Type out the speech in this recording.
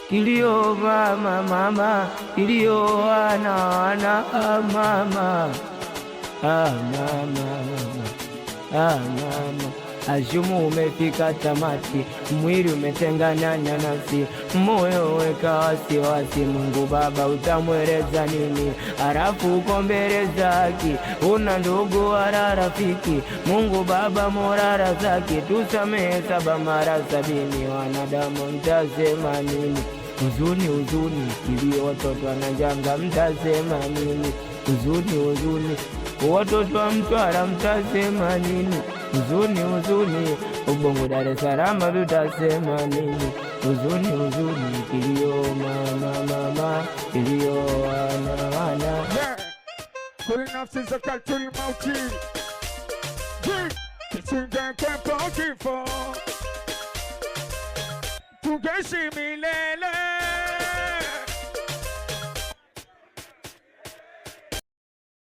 kilio mama mama, kilio ana mama, mama. Ashumu umefika tamati, mwili umetengana na nafsi, moyo weka wasiwasi. Mungu Baba utamweleza nini? Halafu uko mbele zake, una ndugu wala rafiki. Mungu Baba mola razaki, tusamehe 7 mara 70. Wanadamu mtasema nini? Huzuni, kilio, watoto wanajanga, mtasema nini? Huzuni, watoto wa Mtwara, mtasema nini? Huzuni, Ubongo Dar es Salaam, tutasema nini? Huzuni, kilio mama, kilio wana. Kuli nafsi za katuli mauti, kichunga kwa kifo, tungeshi milele.